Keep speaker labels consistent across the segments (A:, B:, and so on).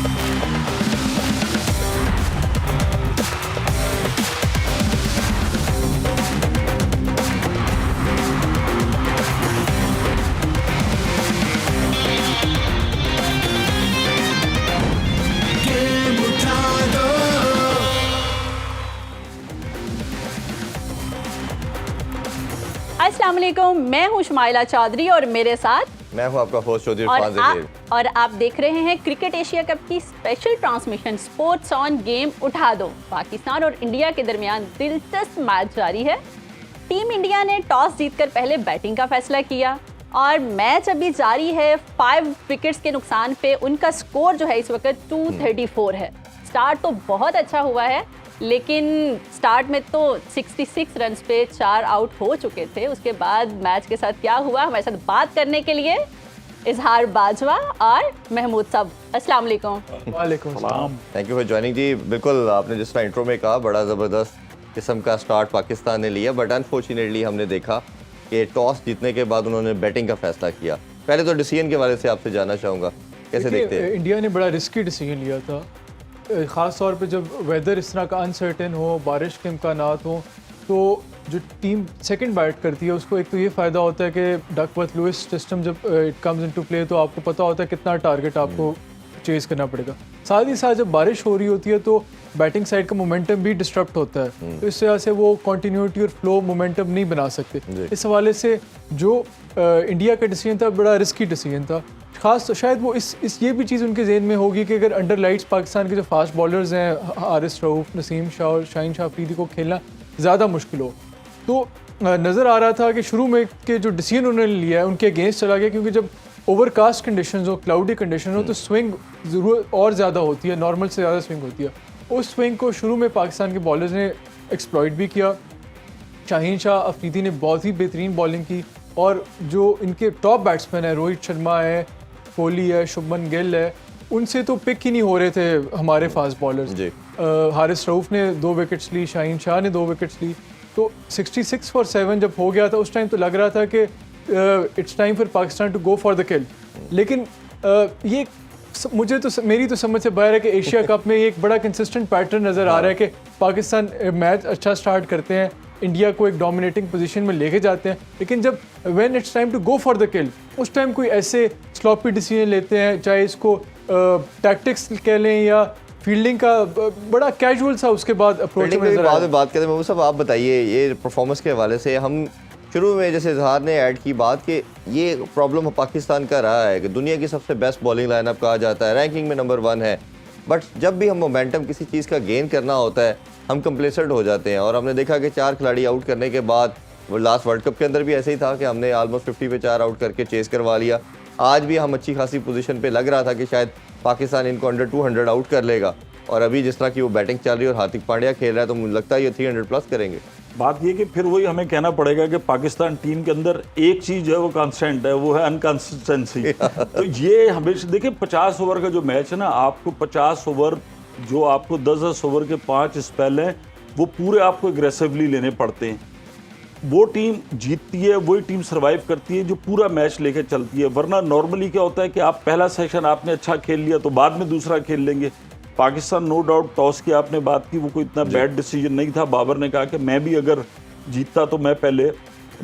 A: अस्सलाम वालेकुम, मैं हूँ शुमाइला चौधरी और मेरे साथ
B: मैं हूँ आपका होस्ट चौधरी इरफान ज़हीर।
A: और आप देख रहे हैं क्रिकेट एशिया कप की special transmission sports on game उठा दो। पाकिस्तान और इंडिया के दरमियान दिलचस्प मैच जारी है। टीम इंडिया ने टॉस जीतकर पहले बैटिंग का फैसला किया और मैच अभी जारी है। 5 विकेट्स के नुकसान पे उनका स्कोर जो है इस वक्त 234 है। स्टार्ट तो बहुत अच्छा हुआ है, लेकिन स्टार्ट में तो 66 रन्स पे 4 आउट हो चुके थे। उसके बाद मैच के साथ क्या हुआ, हमारे साथ बात करने के लिए इजहार बाजवा और महमूद साहब। अस्सलाम वालेकुम।
C: वालेकुम सलाम।
B: थैंक यू फॉर ज्वाइनिंग जी। बिल्कुल आपने जिस तरह इंट्रो में कहा, बड़ा ज़बरदस्त किस्म का स्टार्ट पाकिस्तान ने लिया, बट अनफॉर्चुनेटली हमने देखा कि टॉस जीतने के बाद उन्होंने बैटिंग का फैसला किया। पहले तो डिसीजन के बारे से आपसे जानना चाहूँगा, कैसे देखते हैं?
C: इंडिया ने बड़ा रिस्की डिसीजन लिया था, ख़ास तौर पे जब वेदर इस तरह का अनसर्टेन हो, बारिश के इम्कानात हो, तो जो टीम सेकंड बैट करती है उसको एक तो ये फ़ायदा होता है कि डकवर्थ लुइस सिस्टम जब इट कम्स इनटू प्ले तो आपको पता होता है कितना टारगेट आपको चेज़ करना पड़ेगा। साथ ही साथ जब बारिश हो रही होती है तो बैटिंग साइड का मोमेंटम भी डिस्टर्ब होता है, तो इस वजह से वो कंटिन्यूटी और फ्लो मोमेंटम नहीं बना सकते। इस हवाले से जो इंडिया का डिसीजन था बड़ा रिस्की डिसीजन था। खास तो शायद वो इस ये भी चीज़ उनके जहन में होगी कि अगर अंडर लाइट्स पाकिस्तान के जो फास्ट बॉलर्स हैं हारिस रऊफ, नसीम शाह और शाहीन शाह अफरीदी को खेलना ज़्यादा मुश्किल हो, तो नज़र आ रहा था कि शुरू में के जो डिसीजन उन्होंने लिया है उनके अगेंस्ट चला गया, क्योंकि जब ओवरकास्ट कंडीशन हो, क्लाउडी कंडीशन हो, तो स्विंग ज़रूर और ज़्यादा होती है, नॉर्मल से ज़्यादा स्विंग होती है। उस स्विंग को शुरू में पाकिस्तान के बॉलर्स ने एक्सप्लॉइट भी किया। शाहीन शाह अफरीदी ने बहुत ही बेहतरीन बॉलिंग की, और जो इनके टॉप बैट्समैन है, रोहित शर्मा है, कोहली है, शुभमन गिल है, उनसे तो पिक ही नहीं हो रहे थे हमारे फास्ट बॉलर्स। हारिस रऊफ ने 2 विकेट्स ली, शाहीन शाह ने 2 विकेट्स ली, तो 66 फॉर 7 जब हो गया था उस टाइम तो लग रहा था कि it's time for Pakistan to go for the kill. लेकिन ये मुझे तो मेरी तो समझ से बाहर है कि एशिया कप में एक बड़ा कंसिस्टेंट पैटर्न नज़र आ रहा है कि पाकिस्तान मैच अच्छा स्टार्ट करते हैं, इंडिया को एक डोमिनेटिंग पोजीशन में लेके जाते हैं, लेकिन जब when it's time to go for the kill उस टाइम कोई ऐसे स्लॉपी डिसीजन लेते हैं, चाहे इसको टैक्टिक्स कह लें या फील्डिंग का बड़ा कैजुअल सा उसके बाद अप्रोच
B: बात करते हैं। साहब आप बताइए, ये परफॉर्मेंस के हवाले से हम शुरू में जैसे इजहार ने ऐड की बात कि ये प्रॉब्लम पाकिस्तान का रहा है कि दुनिया की सबसे बेस्ट बॉलिंग लाइनअप कहा जाता है, रैंकिंग में नंबर 1 है, बट जब भी हम मोमेंटम किसी चीज़ का गेन करना होता है हम कंप्लेसेंट हो जाते हैं। और हमने देखा कि 4 खिलाड़ी आउट करने के बाद, वो लास्ट वर्ल्ड कप के अंदर भी ऐसे ही था कि हमने ऑलमोस्ट 50 पे 4 आउट करके चेस करवा लिया। आज भी हम अच्छी खासी पोजीशन पे लग रहा था कि शायद पाकिस्तान इनको अंडर 200 आउट कर लेगा, और अभी जिस तरह की वो बैटिंग चल रही है और हार्दिक पांड्या खेल रहा है तो मुझे लगता है ये 300 प्लस करेंगे।
D: बात ये कि फिर वही हमें कहना पड़ेगा कि पाकिस्तान टीम के अंदर एक चीज़ है वो कांस्टेंट है, वो है अनकंसिस्टेंसी। तो ये हमेशा देखिए 50 ओवर का जो मैच है ना, आपको 50 ओवर जो आपको 10-10 ओवर के 5 स्पेल हैं वो पूरे आपको एग्रेसिवली लेने पड़ते हैं। वो टीम जीतती है, वही टीम सर्वाइव करती है जो पूरा मैच लेके चलती है। वरना नॉर्मली क्या होता है कि आप पहला सेशन आपने अच्छा खेल लिया तो बाद में दूसरा खेल लेंगे। पाकिस्तान नो डाउट टॉस की आपने बात की, वो कोई इतना बैड डिसीजन नहीं था। बाबर ने कहा कि मैं भी अगर जीतता तो मैं पहले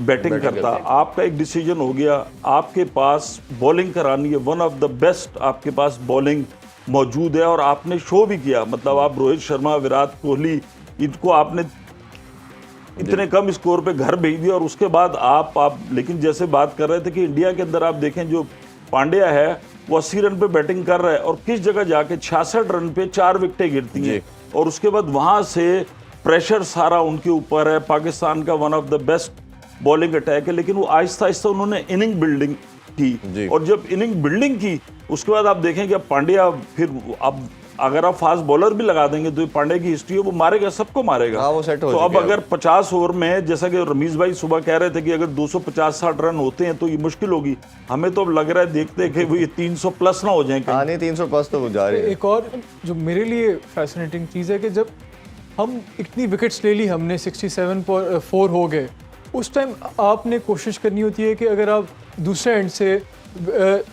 D: बैटिंग करता। आपका एक डिसीजन हो गया, आपके पास बॉलिंग करानी है, वन ऑफ द बेस्ट आपके पास बॉलिंग मौजूद है, और आपने शो भी किया। मतलब आप रोहित शर्मा, विराट कोहली, इनको आपने इतने कम स्कोर पे घर भेज दिया, और उसके बाद आप लेकिन जैसे बात कर रहे थे कि इंडिया के अंदर आप देखें जो पांड्या है वो 80 रन पे बैटिंग कर रहा है, और किस जगह जाके 66 रन पे 4 विकेटें गिरती हैं, और उसके बाद वहां से प्रेशर सारा उनके ऊपर है। पाकिस्तान का one of the best bowling attack है, लेकिन वो आहिस्ता आहिस्ता उन्होंने इनिंग बिल्डिंग की, और जब इनिंग बिल्डिंग की उसके बाद आप देखें कि अब पांड्या, फिर अब अगर आप फास्ट बॉलर भी लगा देंगे तो पांड्या की हिस्ट्री है, वो मारेगा, सबको मारेगा।
B: वो सेट हो
D: तो अब अगर 50 ओवर में, जैसा कि रमीज भाई सुबह कह रहे थे कि अगर 250-60 रन होते हैं तो ये मुश्किल होगी। हमें तो अब लग रहा है देखते हैं कि वो ये 300 प्लस ना हो जाए।
B: नहीं, 300 प्लस तो जा रही है।
C: एक और जो मेरे लिए फैसिनेटिंग चीज़ है कि जब हम इतनी विकेट्स ले ली, हमने 67 हो गए, उस टाइम आपने कोशिश करनी होती है कि अगर आप दूसरे एंड से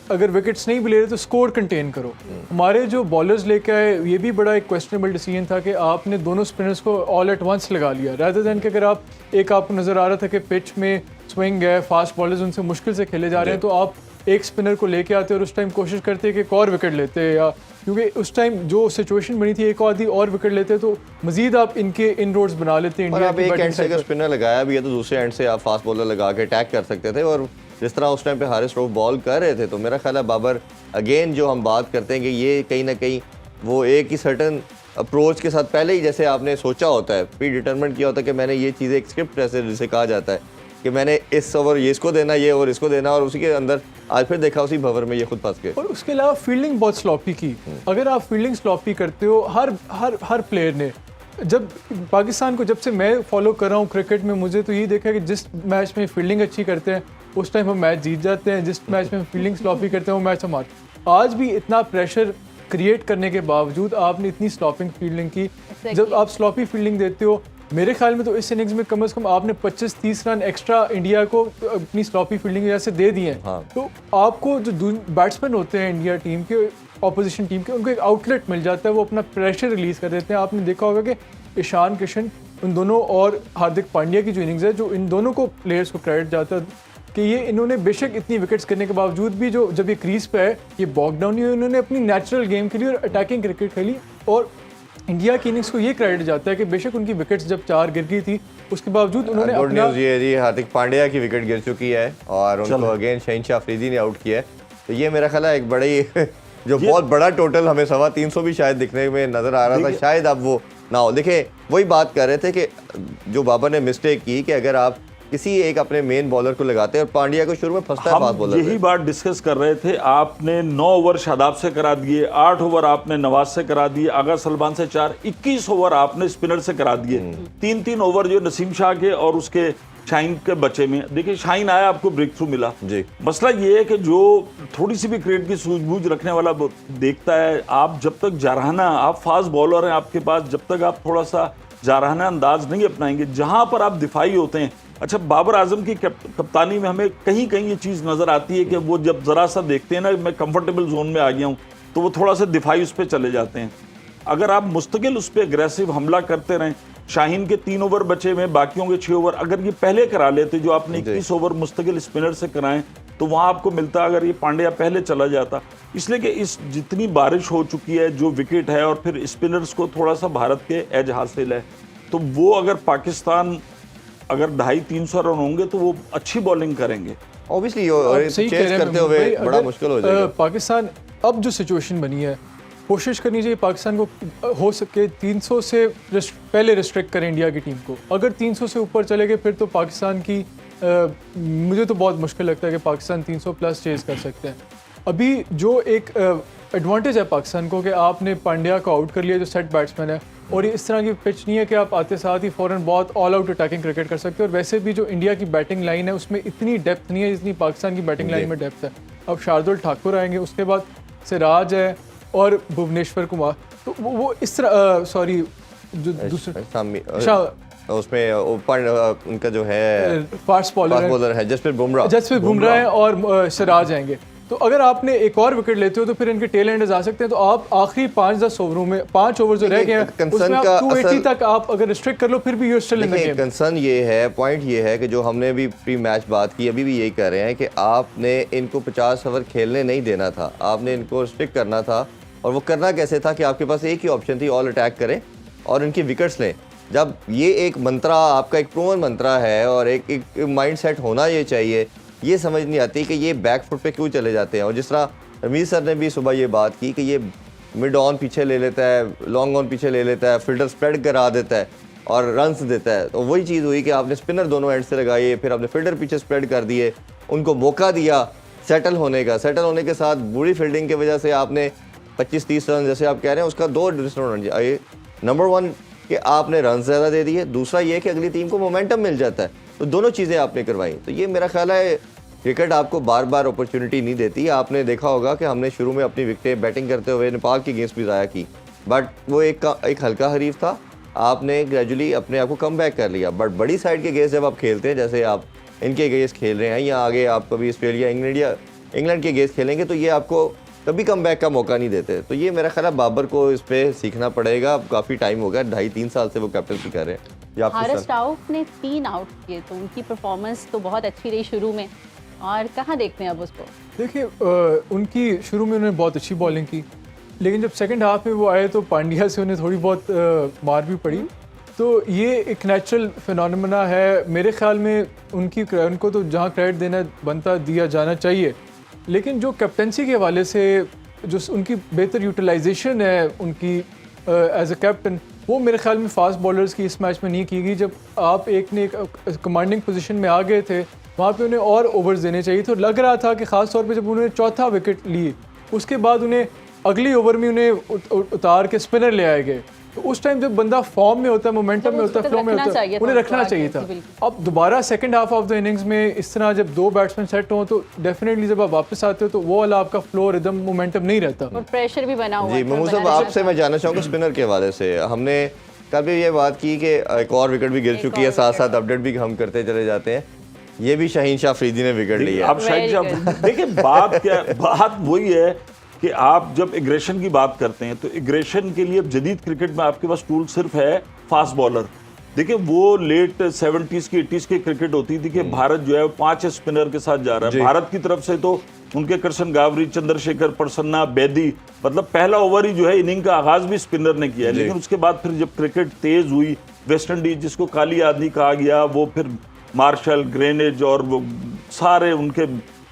C: अगर विकेट्स नहीं भी ले रहे तो स्कोर कंटेन करो। हमारे जो बॉलर्स लेके आए ये भी बड़ा एक क्वेश्चनेबल डिसीजन था कि आपने दोनों स्पिनर्स को ऑल एट वंस लगा लिया, रादर दैन कि अगर आपको नज़र आ रहा था कि पिच में स्विंग है, फास्ट बॉलर्स उनसे मुश्किल से खेले जा रहे हैं, तो आप एक स्पिनर को लेके आते और उस टाइम कोशिश करते कि एक और विकेट लेते, या क्योंकि उस टाइम जो सिचुएशन बनी थी एक आधी और विकेट लेते तो मजीद आप इनके इन रोड्स बना लेते
B: और
C: इंडिया
B: आप
C: की
B: एक
C: बैटिंग
B: एंड से अगर स्पिनर लगाया भी है तो दूसरे एंड से आप फास्ट बॉलर लगा के अटैक कर सकते थे। और जिस तरह उस टाइम पे हारिस रऊफ बॉल कर रहे थे तो मेरा ख्याल है बाबर अगेन जो हम बात करते हैं कि ये कहीं ना कहीं वो एक ही सर्टन अप्रोच के साथ पहले ही जैसे आपने सोचा होता है, प्री डिटरमिनेट किया होता है कि मैंने ये चीज़ें एक स्क्रिप्ट ऐसे जिसे कहा जाता है कि मैंने इस ओवर ये इसको देना, ये ओवर इसको देना, और उसी के अंदर आज फिर देखा उसी भंवर में ये खुद फंस गए।
C: और उसके अलावा फील्डिंग बहुत स्लॉपी की। अगर आप फील्डिंग स्लॉपी करते हो, हर प्लेयर ने, जब पाकिस्तान को जब से मैं फॉलो कर रहा हूँ क्रिकेट में, मुझे तो यही देखा कि जिस मैच में फील्डिंग अच्छी करते हैं उस टाइम हम मैच जीत जाते हैं, जिस मैच में फील्डिंग स्लॉपी करते हैं वो मैच हम आज भी इतना प्रेशर क्रिएट करने के बावजूद आपने इतनी स्लॉपिंग फील्डिंग की। जब आप स्लॉपी फील्डिंग देते हो, मेरे ख्याल में तो इस इनिंग्स में कम से कम आपने 25-30 रन एक्स्ट्रा इंडिया को अपनी स्लॉपी फील्डिंग की वजह से दे दिए हैं।
B: हाँ।
C: तो आपको जो बैट्समैन होते हैं इंडिया टीम के, ऑपोजिशन टीम के, उनको एक आउटलेट मिल जाता है, वो अपना प्रेशर रिलीज कर देते हैं। आपने देखा होगा कि ईशान किशन उन दोनों और हार्दिक पांड्या की जो इनिंग्स है, जो इन दोनों को प्लेयर्स को क्रेडिट जाता है कि ये इन्होंने बेशक इतनी विकेट्स करने के बावजूद भी जो जब ये क्रीज पे है ये बॉक डाउन नहीं हुई, इन्होंने अपनी नेचुरल गेम खेली और अटैकिंग क्रिकेट खेली। और इंडिया की इनिंग्स को ये क्रेडिट जाता है कि बेशक उनकी विकेट्स जब 4 गिर गई थी उसके बावजूद उन्होंने
B: गुड
C: अपना
B: न्यूज़ ये है जी, हार्दिक पांड्या की विकेट गिर चुकी है और उनको अगेन शहीनशाह अफरीदी ने आउट किया है। तो ये मेरा ख्याल है एक बड़ी जो बहुत बड़ा टोटल हमें 350 भी शायद दिखने में नजर आ रहा था, शायद अब वो ना हो। देखिए वही बात कर रहे थे कि जो बाबर ने मिस्टेक की कि अगर आप किसी एक अपने मेन बॉलर को लगाते हैं, और पांड्या को शुरू में फंसता है फास्ट बॉलर।
D: यही बात डिस्कस कर रहे थे। आपने 9 ओवर शादाब से करा दिए, 8 ओवर आपने नवाज से करा दिए, आगा सलमान से 4, 21 ओवर आपने स्पिनर से करा दिए। 3-3 ओवर जो नसीम शाह के और उसके शाहीन के बचे में, देखिए शाहीन आया, आपको ब्रेक थ्रू मिला
B: जी।
D: मसला ये है कि जो थोड़ी सी भी क्रिकेट की सूझबूझ रखने वाला देखता है, आप जब तक जारहाना, आप फास्ट बॉलर हैं आपके पास, जब तक आप थोड़ा सा जारहाना अंदाज नहीं अपनाएंगे, जहां पर आप दिफाई होते हैं। अच्छा, बाबर आजम की कप्तानी में हमें कहीं कहीं ये चीज़ नज़र आती है कि वो जब ज़रा सा देखते हैं ना मैं कंफर्टेबल जोन में आ गया हूँ, तो वो थोड़ा सा दिफाई उस पर चले जाते हैं। अगर आप मुस्तकिल उस पर एग्रेसिव हमला करते रहें, शाहीन के 3 ओवर बचे में, बाकियों के 6 ओवर अगर ये पहले करा लेते, जो आपने 21 ओवर मुस्तकिल स्पिनर से कराएं, तो वहाँ आपको मिलता अगर ये पांड्या पहले चला जाता। इसलिए कि इस जितनी बारिश हो चुकी है, जो विकेट है, और फिर स्पिनर्स को थोड़ा सा भारत के एज हासिल है, तो वो अगर पाकिस्तान अगर 250-300 रन होंगे तो वो अच्छी बॉलिंग करेंगे।
B: ऑब्वियसली
C: सही कह
B: चेस
C: रहे हैं
B: करते हुए
C: भाई,
B: बड़ा
C: अगर,
B: मुश्किल हो जाएगा।
C: पाकिस्तान अब जो सिचुएशन बनी है, कोशिश करनी चाहिए पाकिस्तान को हो सके 300 से पहले रिस्ट्रिक्ट करें इंडिया की टीम को। अगर 300 से ऊपर चले गए फिर तो पाकिस्तान की मुझे तो बहुत मुश्किल लगता है कि पाकिस्तान 300 प्लस चेज कर सकते हैं। अभी जो एक एडवांटेज है पाकिस्तान को कि आपने पांड्या को आउट कर लिया जो सेट बैट्समैन है, और ये इस तरह की पिच नहीं है कि आप आते साथ ही फ़ौरन बहुत ऑल आउट अटैकिंग क्रिकेट कर सकते हो। और वैसे भी जो इंडिया की बैटिंग लाइन है उसमें इतनी डेप्थ नहीं है जितनी पाकिस्तान की बैटिंग लाइन में डेप्थ है। अब शार्दुल ठाकुर आएंगे, उसके बाद सिराज है और भुवनेश्वर कुमार, तो वो इस तरह सॉरी जो दूसरा
B: उसमें उनका जो है
C: फास्ट बॉलर
B: है जसप्रीत
C: बुमराह है और सिराज आएंगे। तो अगर आपने एक और विकेट लेते हो तो फिर इनके टेल एंडर्स आ सकते हैं। तो आप आखिरी 5-10 ओवरों में 5 ओवर जो रह गए हैं उसमें आप 280 तक आप अगर रिस्ट्रिक्ट कर लो फिर भी you still in the game.
B: Concern ये है, पॉइंट ये है कि जो हमने भी प्री मैच बात की, अभी भी यही कर रहे हैं कि आपने इनको 50 ओवर खेलने नहीं देना था, आपने इनको रिस्ट्रिक्ट करना था। और वो करना कैसे था कि आपके पास एक ही ऑप्शन थी, ऑल अटैक करें और इनकी विकेट्स लें। जब ये एक मंत्रा आपका एक प्रूवन मंत्रा है और एक माइंड सेट होना ये चाहिए, ये समझ नहीं आती कि ये बैक फुट पे क्यों चले जाते हैं। और जिस तरह रमीज सर ने भी सुबह ये बात की कि ये मिड ऑन पीछे ले लेता है, लॉन्ग ऑन पीछे ले लेता है, फील्डर स्प्रेड करा देता है और रन्स देता है। तो वही चीज़ हुई कि आपने स्पिनर दोनों एंड से लगाए, फिर आपने फील्डर पीछे स्प्रेड कर दिए, उनको मौका दिया सेटल होने का। सेटल होने के साथ बुरी फील्डिंग की वजह से आपने 25-30 रन जैसे आप कह रहे हैं उसका 2 डिस्काउंट आए। नंबर 1 कि आपने रन ज़्यादा दे दिए, दूसरा ये कि अगली टीम को मोमेंटम मिल जाता है। तो दोनों चीज़ें आपने करवाई। तो ये मेरा ख्याल है क्रिकेट आपको बार बार अपॉर्चुनिटी नहीं देती। आपने देखा होगा कि हमने शुरू में अपनी विकेटें बैटिंग करते हुए नेपाल की गेम्स भी ज़ाया की, बट वो एक हल्का हरीफ था, आपने ग्रेजुअली अपने आप को कम बैक कर लिया। बट बड़ी साइड के गेम्स जब आप खेलते हैं, जैसे आप इनके गेम्स खेल रहे हैं या आगे आप कभी ऑस्ट्रेलिया इंग्लैंड या इंग्लैंड के अगेंस्ट खेलेंगे तो ये आपको कभी कम बैक का मौका नहीं देते। तो ये मेरा ख्याल है बाबर को इस पे सीखना पड़ेगा। अब काफ़ी टाइम हो गया, 2.5-3 साल से वो कैप्टनसी कर रहे हैं। ये आपके
A: हारिस
B: साथ-
A: राउफ ने 3 आउट किए तो उनकी परफॉर्मेंस तो बहुत अच्छी रही शुरू में, और कहाँ देखते हैं अब उसको?
C: देखिए उनकी शुरू में उन्होंने बहुत अच्छी बॉलिंग की, लेकिन जब सेकंड हाफ में वो आए तो पांड्या से उन्हें थोड़ी बहुत मार भी पड़ी। तो ये एक नेचुरल फिनोमेना है मेरे ख्याल में। उनको तो जहाँ क्रेडिट देना बनता दिया जाना चाहिए, लेकिन जो कैप्टनसी के हवाले से जो उनकी बेहतर यूटिलाइजेशन है उनकी एज अ कैप्टन, वो मेरे ख्याल में फास्ट बॉलर्स की इस मैच में नहीं की गई। जब आप एक कमांडिंग पोजीशन में आ गए थे, वहाँ पे उन्हें और ओवर्स देने चाहिए। तो लग रहा था कि ख़ास तौर पे जब उन्होंने चौथा विकेट लिए, उसके बाद उन्हें अगली ओवर में उन्हें उतार के स्पिनर ले आए गए। तो उस टाइम जब बंदा फॉर्म में होता है, मोमेंटम में होता है, फ्लो में होता है, उन्हें रखना चाहिए था। अब दोबारा second half of the innings में इस तरह जब 2 बैट्समैन सेट हों तो डेफिनेटली जब आप वापस आते हो तो वो वाला आपका फ्लो, रिदम, मोमेंटम नहीं रहता।
A: और प्रेशर भी बना हुआ
B: जी
A: था,
B: महमूद साहब,
A: बनाने
B: आपसे मैं जानना चाहूँगा स्पिनर के हवाले से। हमने कल भी ये बात की कि एक और विकेट भी गिर चुकी है, साथ साथ अपडेट भी हम करते चले जाते हैं। ये भी शाहीन शाह अफरीदी ने विकेट लिया।
D: आप शाहीन शाह देखिए, बात क्या, बात वही है कि आप जब एग्रेशन की बात करते हैं तो एग्रेशन के लिए जदीद क्रिकेट में आपके पास टूल सिर्फ है फास्ट बॉलर। देखिए वो लेट 70s की 80s की क्रिकेट होती थी कि भारत जो है 5 स्पिनर के साथ जा रहा है। भारत की तरफ से तो उनके कृष्ण गावरी, चंद्रशेखर प्रसन्ना, बेदी, मतलब पहला ओवर ही जो है इनिंग का आगाज भी स्पिनर ने किया है। लेकिन उसके बाद फिर जब क्रिकेट तेज हुई, वेस्ट इंडीज जिसको काली आदमी कहा गया, वो फिर मार्शल, ग्रेनेज और वो सारे उनके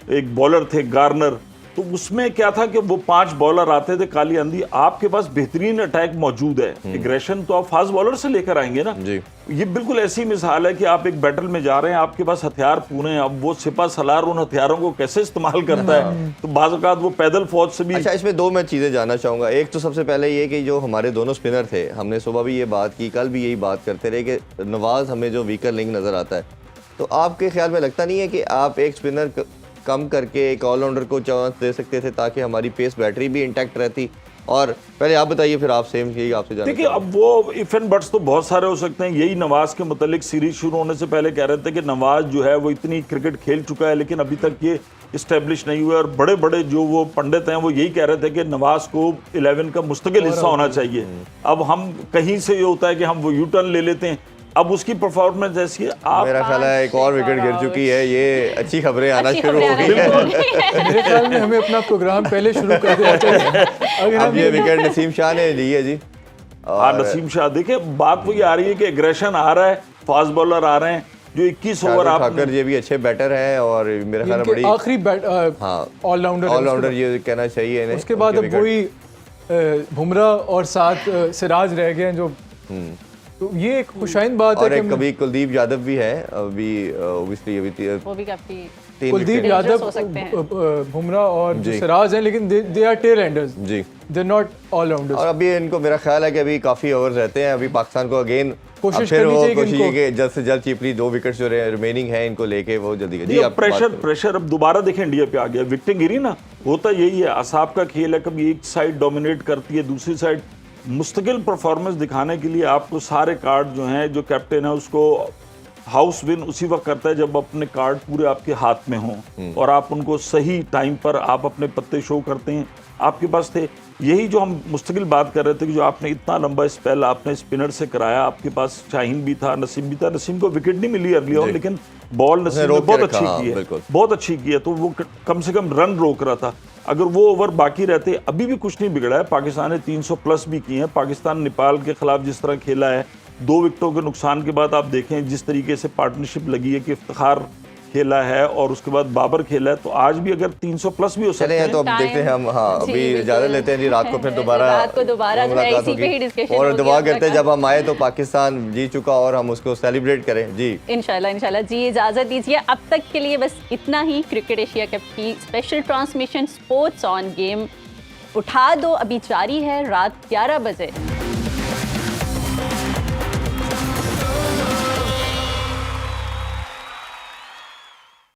D: एक बॉलर थे गार्नर, तो उसमें क्या था कि वो 5 बॉलर आते थे काली आंधी। आपके पास बेहतरीन अटैक मौजूद है, एग्रेशन तो आप फास्ट बॉलर से लेकर आएंगे ना
B: जी।
D: ये बिल्कुल ऐसी मिसाल है कि आप एक बैटल में जा रहे हैं, आपके पास हथियार पूरे हैं। अब वो सिपा सलार उन हथियारों को कैसे इस्तेमाल करता है, तो बाज़ औक़ात वो पैदल फौज से भी।
B: अच्छा, इसमें 2 मैं चीज़ें जानना चाहूँगा। एक तो सबसे पहले ये कि जो हमारे दोनों स्पिनर थे, हमने सुबह भी ये बात की, कल भी यही बात करते रहे कि नवाज हमें जो वीकर लिंक नज़र आता है, तो आपके ख्याल में लगता नहीं है कि आप एक स्पिनर कम करके एक ऑलराउंडर को चांस दे सकते थे ताकि हमारी पेस बैटरी भी इंटैक्ट रहती? और पहले आप बताइए, फिर आप सेम यही आपसे जानना।
D: देखिए अब वो इफ एंड बट्स तो बहुत सारे हो सकते हैं। यही नवाज के मुतालिक सीरीज शुरू होने से पहले कह रहे थे कि नवाज जो है वो इतनी क्रिकेट खेल चुका है, लेकिन अभी तक ये इस्टेब्लिश नहीं हुआ। और बड़े बड़े जो वो पंडित हैं वो यही कह रहे थे कि नवाज को 11 का मुस्तकिल हिस्सा होना चाहिए। अब हम कहीं से ये होता है कि हम वो यू टर्न ले लेते हैं। अब उसकी परफॉर्मेंस ऐसी है, आप
B: मेरा ख्याल है एक और विकेट गिर चुकी है, ये अच्छी खबरें आना
A: अच्छी
B: शुरू
A: खबरें
B: हो
A: आना
B: गई
A: शुरू हो
B: है।
A: गई हैं।
C: मेरे ख्याल में हमें अपना प्रोग्राम पहले शुरू कर देना चाहिए। अगर
B: अब
C: हम
B: ये विकेट नसीम शाह ने ली है जी।
D: हाँ, नसीम शाह। देखिए बात वही आ रही है कि एग्रेशन आ रहा है, फास्ट बॉलर आ रहे हैं जो 21 ओवर आप
B: ठाकर ये भी अच्छे बैटर हैं और मेरा ख्याल है बड़ी
C: आखिरी ऑलराउंडर
B: ये कहना चाहिए इन्हें।
C: उसके बाद अब वही बुमराह और साथ सिराज रह गए हैं जो, तो ये एक खुशाइन बात
B: और
C: है
B: एक
C: कि
B: कभी कुलदीप यादव भी है अभी, ऑब्वियसली अभी
A: वो भी काफी
B: 3
C: कुलदीप
B: विकेट।
C: यादव,
A: हो सकते हैं।
C: बुमराह और
B: जी।
C: सिराज हैं, लेकिन दे आर टेल एंडर्स,
B: जी।
C: They not allrounders.
B: और अभी इनको मेरा ख्याल है कि अभी काफी ओवर्स रहते हैं। अभी पाकिस्तान को अगेन
C: कोशिश
B: फिर
C: करनी
B: वो
C: चाहिए कि
B: कोशिश
C: इनको-
B: कि जल्द से जल्द चीपली 2 विकेट्स जो रिमेनिंग है इनको लेके वो जल्दी
D: जी, अब प्रेशर अब दोबारा देखें इंडिया पे आ गया। विकेटें गिरी ना, होता यही है, असाब का खेल है। कभी एक साइड डोमिनेट करती है, दूसरी साइड मुस्तकिल परफॉर्मेंस दिखाने के लिए आपको सारे कार्ड जो हैं, जो कैप्टन है उसको हाउस विन उसी वक्त करता है जब अपने कार्ड पूरे आपके हाथ में हों और आप उनको सही टाइम पर आप अपने पत्ते शो करते हैं। आपके पास थे यही जो हम मुस्तकिल बात कर रहे थे कि जो आपने इतना लंबा स्पेल आपने स्पिनर से कराया, आपके पास शाहीन भी था, नसीम भी था। नसीम को विकेट नहीं मिली अर्ली ऑन, लेकिन बॉल नसीम ने
B: रोक के
D: बहुत
B: रखा,
D: अच्छी
B: हाँ,
D: की है,
B: बिल्कुल।
D: बहुत अच्छी की है। तो वो कम से कम रन रोक रहा था। अगर वो ओवर बाकी रहते, अभी भी कुछ नहीं बिगड़ा है। पाकिस्तान ने 300 प्लस भी किए हैं। पाकिस्तान नेपाल के खिलाफ जिस तरह खेला है, 2 विकेटों के नुकसान के बाद आप देखें जिस तरीके से पार्टनरशिप लगी है कि इफ्तिखार खेला है और उसके बाद बाबर खेला है, तो आज भी अगर 300 प्लस भी हो सकते
B: चले हैं तो अब
A: Time-
B: देखते हैं हम। हाँ,
A: जी,
B: अभी
A: बिल्कुल।
B: इजाजत लेते हैं जी। रात को फिर दोबारा
A: रात को दोबारा जो है
B: मुलाकात
A: इसी पे ही
B: होगी।
A: डिस्कशन
B: और
A: होगी
B: दुआ
A: अब
B: करते हैं
A: तक।
B: जब हम आए तो पाकिस्तान जीत चुका और हम उसको सेलिब्रेट करें जी।
A: इंशाल्लाह जी, इजाज़त दीजिए। अब तक के लिए बस इतना ही। क्रिकेट एशिया कप की special transmission sports on game उठा दो अभी जारी है रात 11 बजे।